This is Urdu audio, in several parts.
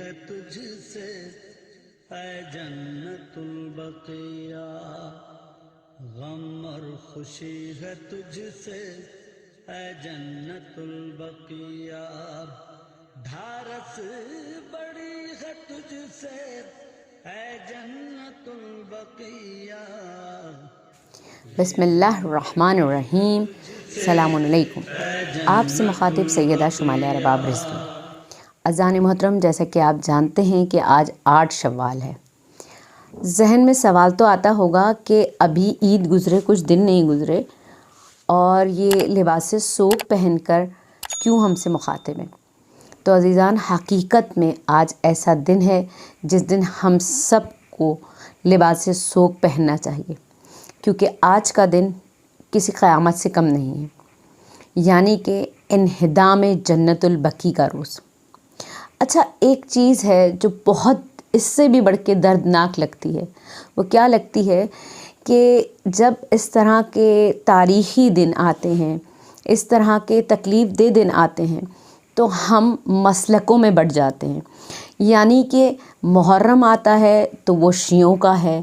ہے تجھ سے اے جنت البقیہ، غم اور خوشی ہے تجھ سے اے جنت البقیہ، ڈھارس بڑی ہے تجھ سے اے جنت البقیہ۔ بسم اللہ الرحمن الرحیم۔ السلام علیکم۔ آپ سے مخاطب سیدہ شمالیہ رباب رضوی۔ اذان محترم، جیسا کہ آپ جانتے ہیں کہ آج 8 شوال ہے۔ ذہن میں سوال تو آتا ہوگا کہ ابھی عید گزرے، کچھ دن نہیں گزرے، اور یہ لباس سوگ پہن کر کیوں ہم سے مخاطب ہیں؟ تو عزیزان، حقیقت میں آج ایسا دن ہے جس دن ہم سب کو لباس سوگ پہننا چاہیے، کیونکہ آج کا دن کسی قیامت سے کم نہیں ہے، یعنی کہ انہدام جنت البقیع کا روز۔ اچھا، ایک چیز ہے جو بہت اس سے بھی بڑھ کے دردناک لگتی ہے، وہ کیا لگتی ہے کہ جب اس طرح کے تاریخی دن آتے ہیں، اس طرح کے تکلیف دہ دن آتے ہیں، تو ہم مسلکوں میں بٹ جاتے ہیں۔ یعنی کہ محرم آتا ہے تو وہ شیعوں کا ہے،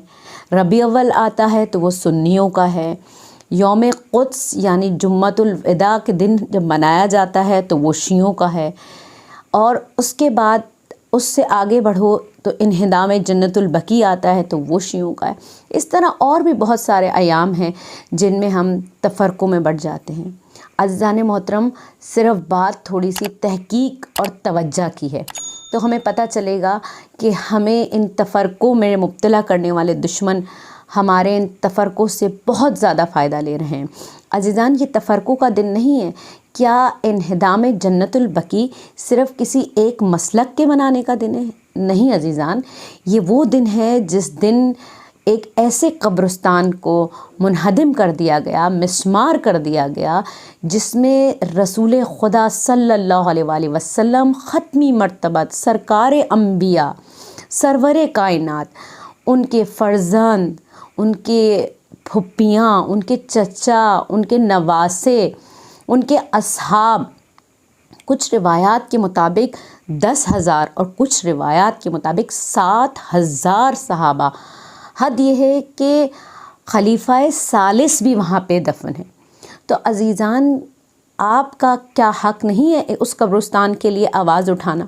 ربیع اول آتا ہے تو وہ سنیوں کا ہے، یوم قدس یعنی جمعۃ الوداع کے دن جب منایا جاتا ہے تو وہ شیعوں کا ہے، اور اس کے بعد اس سے آگے بڑھو تو انہدام جنت البقیع آتا ہے تو وہ شیعوں کا ہے۔ اس طرح اور بھی بہت سارے ایام ہیں جن میں ہم تفرقوں میں بٹ جاتے ہیں۔ عزیزان محترم، صرف بات تھوڑی سی تحقیق اور توجہ کی ہے تو ہمیں پتہ چلے گا کہ ہمیں ان تفرقوں میں مبتلا کرنے والے دشمن ہمارے ان تفرقوں سے بہت زیادہ فائدہ لے رہے ہیں۔ عزیزان، یہ تفرقوں کا دن نہیں ہے۔ کیا انہدام جنت البقیع صرف کسی ایک مسلک کے منانے کا دن ہے؟ نہیں عزیزان، یہ وہ دن ہے جس دن ایک ایسے قبرستان کو منہدم کر دیا گیا، مسمار کر دیا گیا، جس میں رسول خدا صلی اللہ علیہ وآلہ وسلم ختمی مرتبہ سرکار انبیاء، سرور کائنات، ان کے فرزند، ان کے پھپھیاں، ان کے چچا، ان کے نواسے، ان کے اصحاب، کچھ روایات کے مطابق 10,000 اور کچھ روایات کے مطابق 7,000 صحابہ، حد یہ ہے کہ خلیفہ ثالث بھی وہاں پہ دفن ہے۔ تو عزیزان، آپ کا کیا حق نہیں ہے اس قبرستان کے لیے آواز اٹھانا؟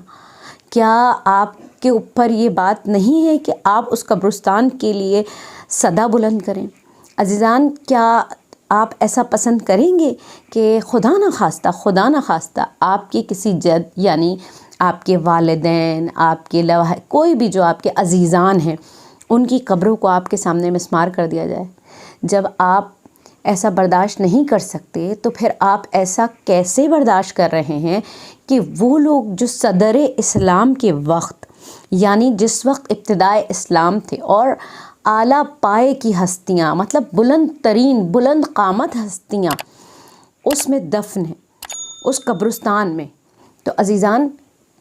کیا آپ کے اوپر یہ بات نہیں ہے کہ آپ اس قبرستان کے لیے صدا بلند کریں؟ عزیزان، کیا آپ ایسا پسند کریں گے کہ خدا نہ خواستہ آپ کے کسی جد، یعنی آپ کے والدین، آپ کے کوئی بھی جو آپ کے عزیزان ہیں، ان کی قبروں کو آپ کے سامنے مسمار کر دیا جائے؟ جب آپ ایسا برداشت نہیں کر سکتے تو پھر آپ ایسا کیسے برداشت کر رہے ہیں کہ وہ لوگ جو صدر اسلام کے وقت، یعنی جس وقت ابتدائے اسلام تھے، اور اعلیٰ پائے کی ہستیاں، مطلب بلند ترین، بلند قامت ہستیاں اس میں دفن ہیں، اس قبرستان میں، تو عزیزان،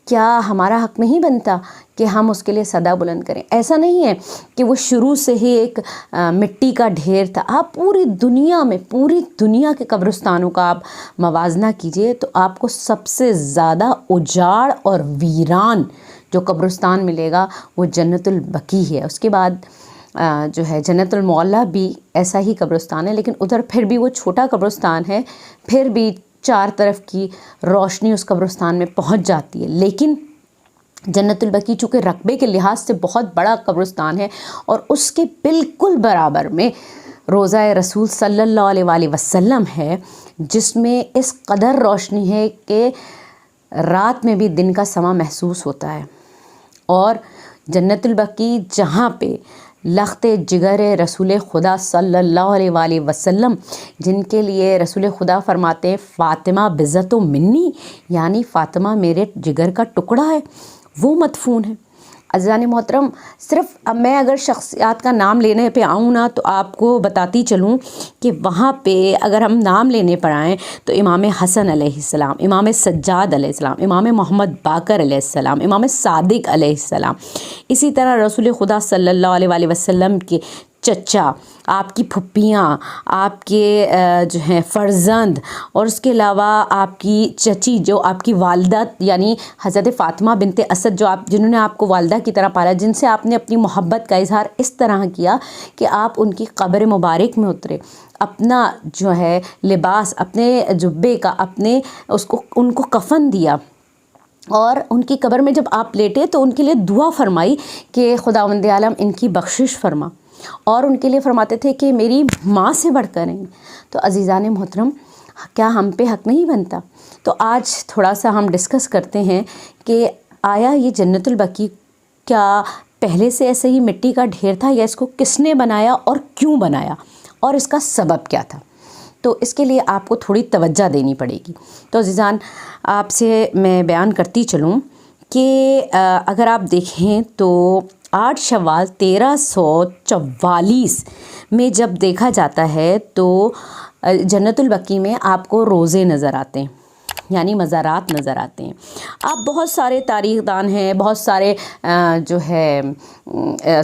کیا ہمارا حق نہیں بنتا کہ ہم اس کے لیے صدا بلند کریں؟ ایسا نہیں ہے کہ وہ شروع سے ہی ایک مٹی کا ڈھیر تھا۔ آپ پوری دنیا کے قبرستانوں کا آپ موازنہ کیجئے تو آپ کو سب سے زیادہ اجاڑ اور ویران جو قبرستان ملے گا وہ جنت البقیع ہے۔ اس کے بعد جو ہے جنت المعلیٰ بھی ایسا ہی قبرستان ہے، لیکن ادھر پھر بھی وہ چھوٹا قبرستان ہے، پھر بھی 4 طرف کی روشنی اس قبرستان میں پہنچ جاتی ہے۔ لیکن جنت البقیع چونکہ رقبے کے لحاظ سے بہت بڑا قبرستان ہے، اور اس کے بالکل برابر میں روضہ رسول صلی اللہ علیہ وآلہ وسلم ہے، جس میں اس قدر روشنی ہے کہ رات میں بھی دن کا سماں محسوس ہوتا ہے۔ اور جنت البقیع جہاں پہ لخت جگر رسول خدا صلی اللہ علیہ وآلہ وسلم، جن کے لیے رسول خدا فرماتے ہیں فاطمہ بضعۃ منی، یعنی فاطمہ میرے جگر کا ٹکڑا ہے، وہ مدفون ہے۔ عزیزان محترم، صرف اب میں اگر شخصیات کا نام لینے پہ آؤں نا تو آپ کو بتاتی چلوں کہ وہاں پہ اگر ہم نام لینے پر آئیں تو امام حسن علیہ السلام، امام سجاد علیہ السلام، امام محمد باقر علیہ السلام، امام صادق علیہ السلام، اسی طرح رسول خدا صلی اللہ علیہ وآلہ وسلم کے چچا، آپ کی پھپھیاں، آپ کے جو ہیں فرزند، اور اس کے علاوہ آپ کی چچی جو آپ کی والدہ یعنی حضرت فاطمہ بنت اسد جنہوں نے آپ کو والدہ کی طرح پالا، جن سے آپ نے اپنی محبت کا اظہار اس طرح کیا کہ آپ ان کی قبر مبارک میں اترے، اپنا جو ہے لباس، اپنے جبے کا ان کو کفن دیا، اور ان کی قبر میں جب آپ لیٹے تو ان کے لیے دعا فرمائی کہ خداوند عالم ان کی بخشش فرما، اور ان کے لیے فرماتے تھے کہ میری ماں سے بڑھ کر ہیں۔ تو عزیزان محترم، کیا ہم پہ حق نہیں بنتا؟ تو آج تھوڑا سا ہم ڈسکس کرتے ہیں کہ آیا یہ جنت البقیع کیا پہلے سے ایسے ہی مٹی کا ڈھیر تھا، یا اس کو کس نے بنایا اور کیوں بنایا، اور اس کا سبب کیا تھا؟ تو اس کے لیے آپ کو تھوڑی توجہ دینی پڑے گی۔ تو عزیزان، آپ سے میں بیان کرتی چلوں کہ اگر آپ دیکھیں تو 8 شوال 1344 میں جب دیکھا جاتا ہے تو جنت البقیع میں آپ کو روزے نظر آتے ہیں، یعنی مزارات نظر آتے ہیں۔ آپ بہت سارے تاریخ دان ہیں، بہت سارے جو ہے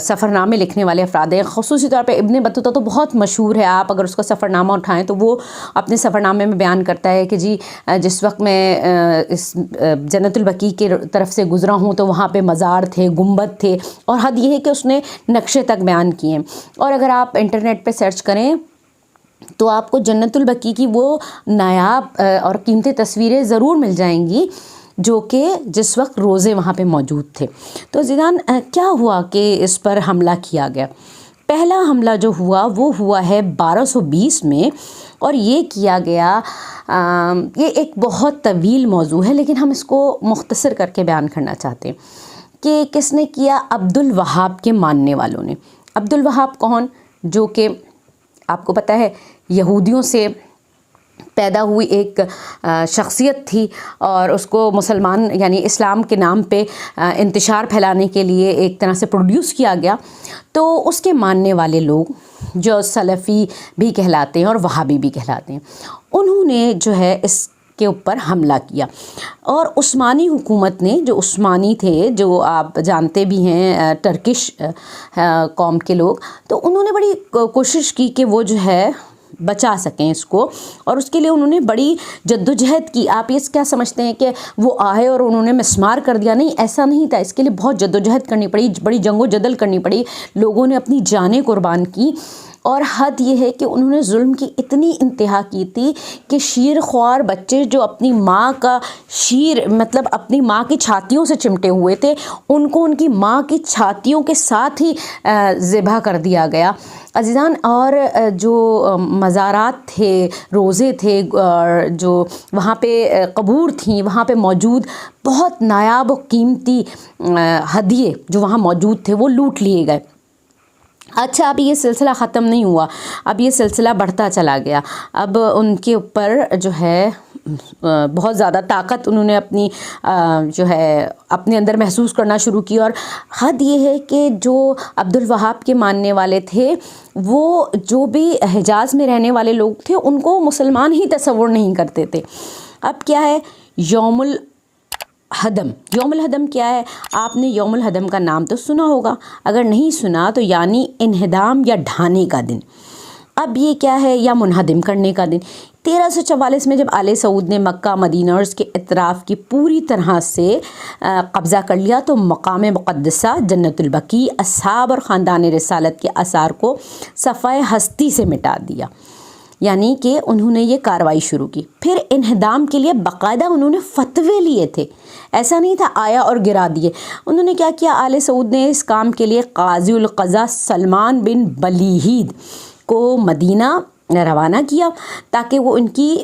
سفر نامے لکھنے والے افراد ہیں، خصوصی طور پہ ابن بطوطہ تو بہت مشہور ہے۔ آپ اگر اس کا سفر نامہ اٹھائیں تو وہ اپنے سفر نامے میں بیان کرتا ہے کہ جی جس وقت میں اس جنت البقیع کے طرف سے گزرا ہوں تو وہاں پہ مزار تھے، گنبد تھے، اور حد یہ ہے کہ اس نے نقشے تک بیان کیے ہیں۔ اور اگر آپ انٹرنیٹ پہ سرچ کریں تو آپ کو جنت البقیع کی وہ نایاب اور قیمتی تصویریں ضرور مل جائیں گی جو کہ جس وقت روزے وہاں پہ موجود تھے۔ تو عزیزان، کیا ہوا کہ اس پر حملہ کیا گیا؟ پہلا حملہ جو ہوا وہ ہوا ہے 1220 میں، اور یہ کیا گیا، یہ ایک بہت طویل موضوع ہے لیکن ہم اس کو مختصر کر کے بیان کرنا چاہتے ہیں کہ کس نے کیا؟ عبد الوہاب کے ماننے والوں نے۔ عبد الوہاب کون؟ جو کہ آپ کو پتہ ہے یہودیوں سے پیدا ہوئی ایک شخصیت تھی، اور اس کو مسلمان یعنی اسلام کے نام پہ انتشار پھیلانے کے لیے ایک طرح سے پروڈیوس کیا گیا۔ تو اس کے ماننے والے لوگ جو سلفی بھی کہلاتے ہیں اور وہابی بھی کہلاتے ہیں، انہوں نے جو ہے اس کے اوپر حملہ کیا، اور عثمانی حکومت نے، جو عثمانی تھے، جو آپ جانتے بھی ہیں ٹرکش قوم کے لوگ، تو انہوں نے بڑی کوشش کی کہ وہ جو ہے بچا سکیں اس کو، اور اس کے لیے انہوں نے بڑی جدوجہد کی۔ آپ یہ کیا سمجھتے ہیں کہ وہ آئے اور انہوں نے مسمار کر دیا؟ نہیں، ایسا نہیں تھا۔ اس کے لیے بہت جدوجہد کرنی پڑی، بڑی جنگ و جدل کرنی پڑی، لوگوں نے اپنی جانیں قربان کی، اور حد یہ ہے کہ انہوں نے ظلم کی اتنی انتہا کی تھی کہ شیر خوار بچے جو اپنی ماں کا شیر مطلب اپنی ماں کی چھاتیوں سے چمٹے ہوئے تھے، ان کو ان کی ماں کی چھاتیوں کے ساتھ ہی ذبح کر دیا گیا عزیزان۔ اور جو مزارات تھے، روزے تھے، جو وہاں پہ قبور تھیں، وہاں پہ موجود بہت نایاب و قیمتی ہدیے جو وہاں موجود تھے وہ لوٹ لیے گئے۔ اچھا، اب یہ سلسلہ ختم نہیں ہوا، اب یہ سلسلہ بڑھتا چلا گیا۔ اب ان کے اوپر جو ہے بہت زیادہ طاقت انہوں نے اپنی جو ہے اپنے اندر محسوس کرنا شروع کی، اور حد یہ ہے کہ جو عبد الوہاب کے ماننے والے تھے، وہ جو بھی حجاز میں رہنے والے لوگ تھے ان کو مسلمان ہی تصور نہیں کرتے تھے۔ اب کیا ہے یوم الہدم؟ یوم الہدم کیا ہے؟ آپ نے یوم الہدم کا نام تو سنا ہوگا، اگر نہیں سنا تو یعنی انہدام یا ڈھانے کا دن۔ اب یہ کیا ہے؟ یا منہدم کرنے کا دن۔ 1344 میں جب آل سعود نے مکہ، مدینہ اور اس کے اطراف کی پوری طرح سے قبضہ کر لیا تو مقام مقدسہ جنت البقیع، اصحاب اور خاندان رسالت کے آثار کو صفحہ ہستی سے مٹا دیا، یعنی کہ انہوں نے یہ کارروائی شروع کی۔ پھر انہدام کے لیے باقاعدہ انہوں نے فتوے لیے تھے، ایسا نہیں تھا آیا اور گرا دیے۔ انہوں نے کیا کیا؟ آل سعود نے اس کام کے لیے قاضی القضاء سلمان بن بلیہید کو مدینہ روانہ کیا تاکہ وہ ان کی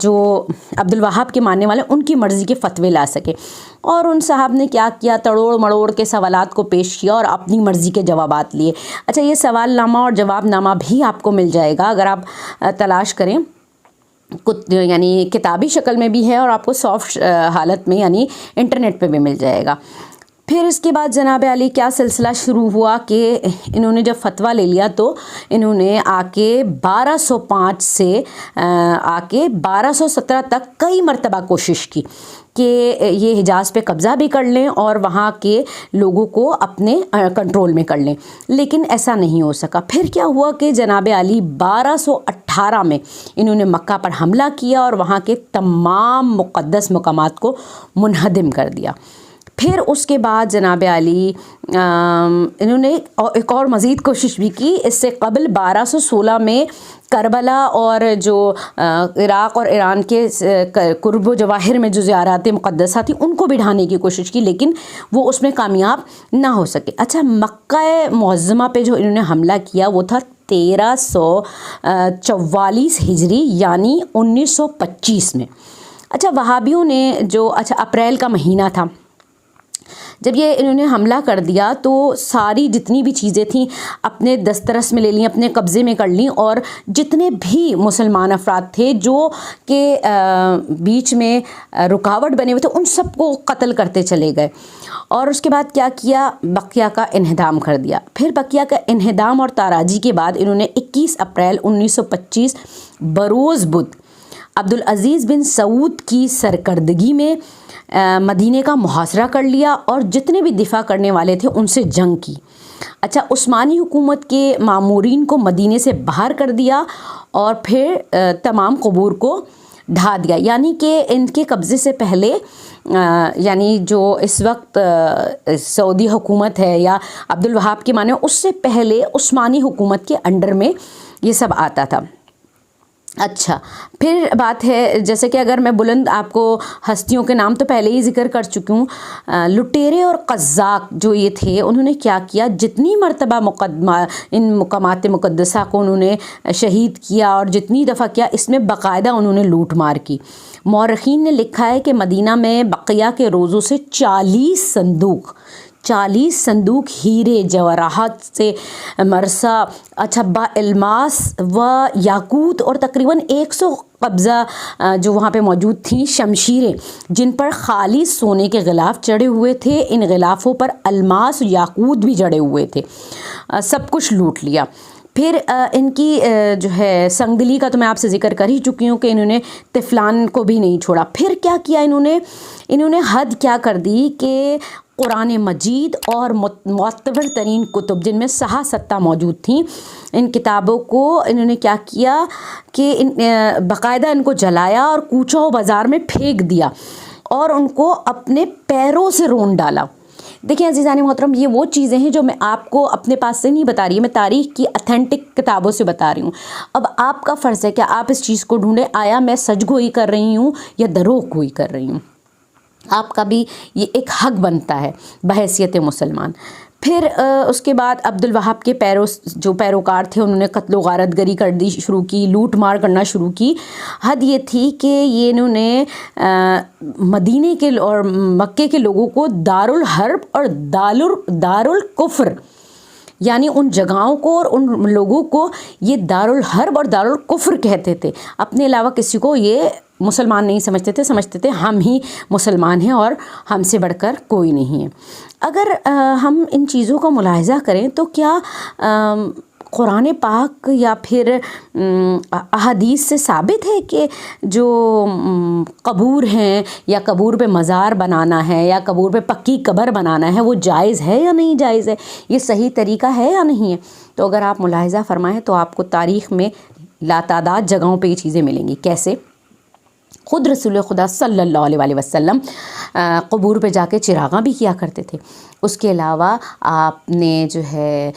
جو عبد الوہاب کے ماننے والے ان کی مرضی کے فتوے لا سکے، اور ان صاحب نے کیا کیا؟ تڑوڑ مڑوڑ کے سوالات کو پیش کیا اور اپنی مرضی کے جوابات لیے۔ اچھا، یہ سوال نامہ اور جواب نامہ بھی آپ کو مل جائے گا اگر آپ تلاش کریں، یعنی کتابی شکل میں بھی ہے اور آپ کو سافٹ حالت میں یعنی انٹرنیٹ پہ بھی مل جائے گا۔ پھر اس کے بعد جناب علی کیا سلسلہ شروع ہوا کہ انہوں نے جب فتویٰ لے لیا تو انہوں نے آ کے 1205 سے آ کے 1217 تک کئی مرتبہ کوشش کی کہ یہ حجاز پہ قبضہ بھی کر لیں اور وہاں کے لوگوں کو اپنے کنٹرول میں کر لیں، لیکن ایسا نہیں ہو سکا۔ پھر کیا ہوا کہ جناب علی 1218 میں انہوں نے مکہ پر حملہ کیا اور وہاں کے تمام مقدس مقامات کو منہدم کر دیا۔ پھر اس کے بعد جناب علی انہوں نے ایک اور مزید کوشش بھی کی۔ اس سے قبل 1216 میں کربلا اور جو عراق اور ایران کے قرب و جواہر میں جو زیارات مقدسہ تھیں ان کو بڑھانے کی کوشش کی، لیکن وہ اس میں کامیاب نہ ہو سکے۔ اچھا، مکہ معظمہ پہ جو انہوں نے حملہ کیا وہ تھا 1344 ہجری یعنی 1925 میں۔ اچھا، وہابیوں نے جو اپریل کا مہینہ تھا جب یہ انہوں نے حملہ کر دیا تو ساری جتنی بھی چیزیں تھیں اپنے دسترس میں لے لیں، اپنے قبضے میں کر لیں، اور جتنے بھی مسلمان افراد تھے جو کہ بیچ میں رکاوٹ بنے ہوئے تھے ان سب کو قتل کرتے چلے گئے، اور اس کے بعد کیا کیا، بقیہ کا انہدام کر دیا۔ پھر بقیہ کا انہدام اور تاراجی کے بعد انہوں نے 21 اپریل 1925 بروز بدھ عبدالعزیز بن سعود کی سرکردگی میں مدینے کا محاصرہ کر لیا اور جتنے بھی دفاع کرنے والے تھے ان سے جنگ کی۔ اچھا، عثمانی حکومت کے مامورین کو مدینے سے باہر کر دیا اور پھر تمام قبور کو ڈھا دیا، یعنی کہ ان کے قبضے سے پہلے یعنی جو اس وقت سعودی حکومت ہے یا عبدالوہاب کی مانے اس سے پہلے عثمانی حکومت کے انڈر میں یہ سب آتا تھا۔ اچھا، پھر بات ہے جیسے کہ اگر میں بلند آپ کو ہستیوں کے نام تو پہلے ہی ذکر کر چکی ہوں، لٹیرے اور قزاق جو یہ تھے انہوں نے کیا کیا، جتنی مرتبہ ان مقامات مقدسہ کو انہوں نے شہید کیا اور جتنی دفعہ کیا، اس میں باقاعدہ انہوں نے لوٹ مار کی۔ مورخین نے لکھا ہے کہ مدینہ میں بقیہ کے روزوں سے 40 صندوق ہیرے جواہرات سے مرصع، با الماس و یاقوت اور تقریباً 100 قبضہ جو وہاں پہ موجود تھیں شمشیریں جن پر خالص سونے کے غلاف چڑھے ہوئے تھے، ان غلافوں پر الماس و یاقوت بھی جڑے ہوئے تھے، سب کچھ لوٹ لیا۔ پھر ان کی جو ہے سنگدلی کا تو میں آپ سے ذکر کر ہی چکی ہوں کہ انہوں نے طفلان کو بھی نہیں چھوڑا۔ پھر کیا کیا انہوں نے حد کیا کر دی کہ قرآن مجید اور معتبر ترین کتب جن میں 7 موجود تھیں، ان کتابوں کو انہوں نے کیا کیا کہ باقاعدہ ان کو جلایا اور کوچوں و بازار میں پھینک دیا اور ان کو اپنے پیروں سے رون ڈالا۔ دیکھیں عزیزان محترم، یہ وہ چیزیں ہیں جو میں آپ کو اپنے پاس سے نہیں بتا رہی، میں تاریخ کی اتھینٹک کتابوں سے بتا رہی ہوں۔ اب آپ کا فرض ہے کہ آپ اس چیز کو ڈھونڈیں، آیا میں سچ گوئی کر رہی ہوں یا دروغ گوئی کر رہی ہوں۔ آپ کا بھی یہ ایک حق بنتا ہے بحیثیت مسلمان۔ پھر اس کے بعد عبدالوہاب کے جو پیروکار تھے انہوں نے قتل و غارت گری شروع کی، لوٹ مار کرنا شروع کی۔ حد یہ تھی کہ یہ انہوں نے مدینے کے اور مکے کے لوگوں کو دارالحرب اور دارالکفر یعنی ان جگہوں کو اور ان لوگوں کو یہ دارالحرب اور دارالکفر کہتے تھے، اپنے علاوہ کسی کو یہ مسلمان نہیں سمجھتے تھے ہم ہی مسلمان ہیں اور ہم سے بڑھ کر کوئی نہیں ہے۔ اگر ہم ان چیزوں کا ملاحظہ کریں تو کیا قرآن پاک یا پھر احادیث سے ثابت ہے کہ جو قبور ہیں یا قبور پہ مزار بنانا ہے یا قبور پہ پکی قبر بنانا ہے وہ جائز ہے یا نہیں جائز ہے، یہ صحیح طریقہ ہے یا نہیں ہے؟ تو اگر آپ ملاحظہ فرمائیں تو آپ کو تاریخ میں لاتعداد جگہوں پہ یہ چیزیں ملیں گی۔ کیسے؟ خود رسول خدا صلی اللہ علیہ وسلم قبور پہ جا کے چراغاں بھی کیا کرتے تھے۔ اس کے علاوہ آپ نے جو ہے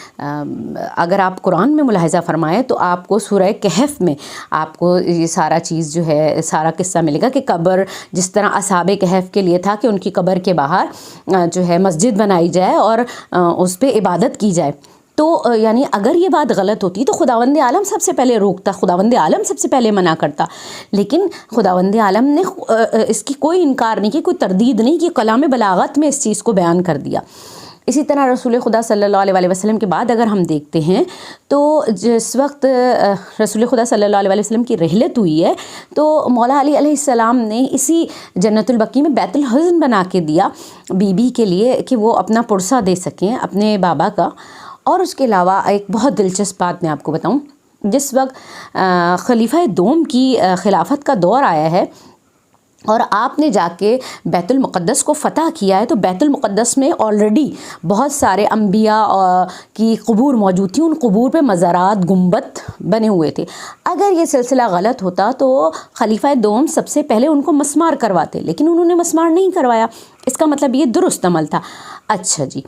اگر آپ قرآن میں ملاحظہ فرمائیں تو آپ کو سورہ کہف میں آپ کو یہ سارا چیز جو ہے سارا قصہ ملے گا کہ قبر جس طرح اصحاب کہف کے لیے تھا کہ ان کی قبر کے باہر جو ہے مسجد بنائی جائے اور اس پہ عبادت کی جائے، تو یعنی اگر یہ بات غلط ہوتی تو خداوند عالم سب سے پہلے روکتا، خداوند عالم سب سے پہلے منع کرتا، لیکن خداوند عالم نے اس کی کوئی انکار نہیں کی، کوئی تردید نہیں کی، کلام بلاغت میں اس چیز کو بیان کر دیا۔ اسی طرح رسول خدا صلی اللہ علیہ وسلم کے بعد اگر ہم دیکھتے ہیں تو جس وقت رسول خدا صلی اللہ علیہ وسلم کی رحلت ہوئی ہے تو مولا علی علیہ السلام نے اسی جنت البقیع میں بیت الحزن بنا کے دیا بی بی کے لیے کہ وہ اپنا پرسہ دے سکیں اپنے بابا کا۔ اور اس کے علاوہ ایک بہت دلچسپ بات میں آپ کو بتاؤں، جس وقت خلیفہ دوم کی خلافت کا دور آیا ہے اور آپ نے جا کے بیت المقدس کو فتح کیا ہے، تو بیت المقدس میں آلریڈی بہت سارے انبیاء کی قبور موجود تھیں، ان قبور پہ مزارات گنبد بنے ہوئے تھے۔ اگر یہ سلسلہ غلط ہوتا تو خلیفہ دوم سب سے پہلے ان کو مسمار کرواتے، لیکن انہوں نے مسمار نہیں کروایا، اس کا مطلب یہ درست عمل تھا۔ اچھا جی،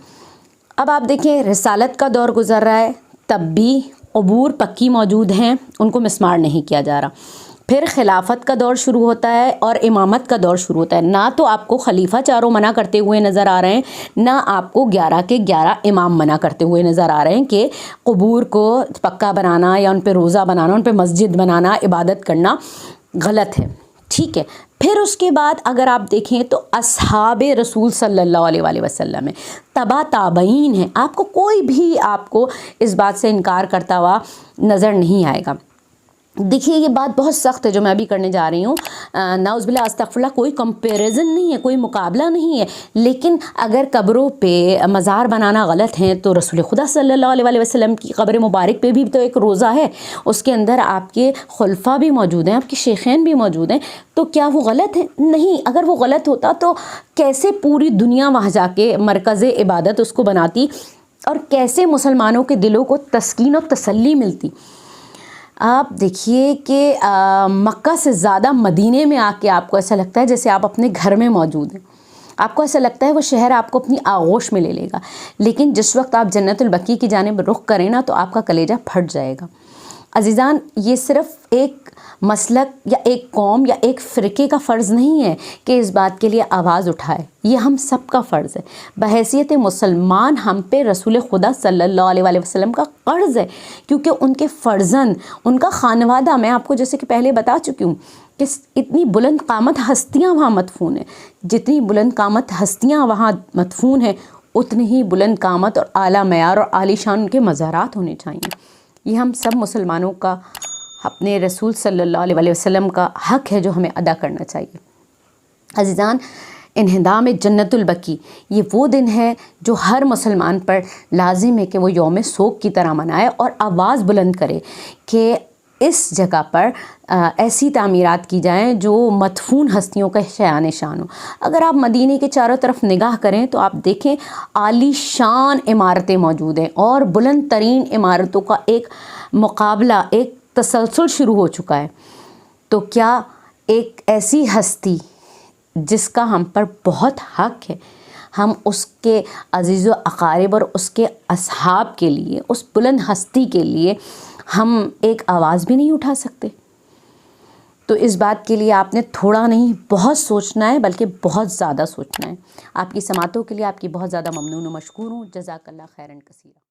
اب آپ دیکھیں رسالت کا دور گزر رہا ہے، تب بھی قبور پکی موجود ہیں، ان کو مسمار نہیں کیا جا رہا۔ پھر خلافت کا دور شروع ہوتا ہے اور امامت کا دور شروع ہوتا ہے، نہ تو آپ کو خلیفہ چاروں منع کرتے ہوئے نظر آ رہے ہیں، نہ آپ کو 11 کے 11 امام منع کرتے ہوئے نظر آ رہے ہیں کہ قبور کو پکا بنانا یا ان پہ روزہ بنانا، ان پہ مسجد بنانا، عبادت کرنا غلط ہے، ٹھیک ہے۔ پھر اس کے بعد اگر آپ دیکھیں تو اصحاب رسول صلی اللہ علیہ وآلہ وسلم ہیں، تبع تابعین ہیں، آپ کو کوئی بھی آپ کو اس بات سے انکار کرتا ہوا نظر نہیں آئے گا۔ دیکھیے یہ بات بہت سخت ہے جو میں ابھی کرنے جا رہی ہوں، نعوذ باللہ استغفر اللہ، کوئی کمپیریزن نہیں ہے، کوئی مقابلہ نہیں ہے، لیکن اگر قبروں پہ مزار بنانا غلط ہیں تو رسول خدا صلی اللہ علیہ وآلہ وسلم کی قبر مبارک پہ بھی تو ایک روزہ ہے، اس کے اندر آپ کے خلفاء بھی موجود ہیں، آپ کے شیخین بھی موجود ہیں، تو کیا وہ غلط ہے؟ نہیں۔ اگر وہ غلط ہوتا تو کیسے پوری دنیا وہاں جا کے مرکز عبادت اس کو بناتی، اور کیسے مسلمانوں کے دلوں کو تسکین و تسلی ملتی۔ آپ دیکھیے کہ مکہ سے زیادہ مدینے میں آ کے آپ کو ایسا لگتا ہے جیسے آپ اپنے گھر میں موجود ہیں، آپ کو ایسا لگتا ہے وہ شہر آپ کو اپنی آغوش میں لے لے گا، لیکن جس وقت آپ جنت البقیع کی جانب رخ کریں نا تو آپ کا کلیجہ پھٹ جائے گا۔ عزیزان، یہ صرف ایک مسلک یا ایک قوم یا ایک فرقے کا فرض نہیں ہے کہ اس بات کے لیے آواز اٹھائے، یہ ہم سب کا فرض ہے۔ بحیثیت مسلمان ہم پہ رسول خدا صلی اللہ علیہ وآلہ وسلم کا قرض ہے، کیونکہ ان کے فرزند، ان کا خانوادہ، میں آپ کو جیسے کہ پہلے بتا چکی ہوں کہ اتنی بلند قامت ہستیاں وہاں مدفون ہیں، جتنی بلند قامت ہستیاں وہاں مدفون ہیں اتنی ہی بلند قامت اور اعلیٰ معیار اور عالی شان ان کے مزارات ہونے چاہیے۔ یہ ہم سب مسلمانوں کا، اپنے رسول صلی اللہ علیہ وآلہ وسلم کا حق ہے جو ہمیں ادا کرنا چاہیے۔ عزیزان، انہدام جنت البقیع یہ وہ دن ہے جو ہر مسلمان پر لازم ہے کہ وہ یوم سوگ کی طرح منائے اور آواز بلند کرے کہ اس جگہ پر ایسی تعمیرات کی جائیں جو مدفون ہستیوں کا شایان شان ہو۔ اگر آپ مدینے کے چاروں طرف نگاہ کریں تو آپ دیکھیں عالی شان عمارتیں موجود ہیں، اور بلند ترین عمارتوں کا ایک مقابلہ، ایک تسلسل شروع ہو چکا ہے۔ تو کیا ایک ایسی ہستی جس کا ہم پر بہت حق ہے، ہم اس کے عزیز و اقارب اور اس کے اصحاب کے لیے، اس بلند ہستی کے لیے ہم ایک آواز بھی نہیں اٹھا سکتے؟ تو اس بات کے لیے آپ نے تھوڑا نہیں بہت سوچنا ہے، بلکہ بہت زیادہ سوچنا ہے۔ آپ کی سماعتوں کے لیے آپ کی بہت زیادہ ممنون و مشکور ہوں۔ جزاک اللہ خیراً کثیرا۔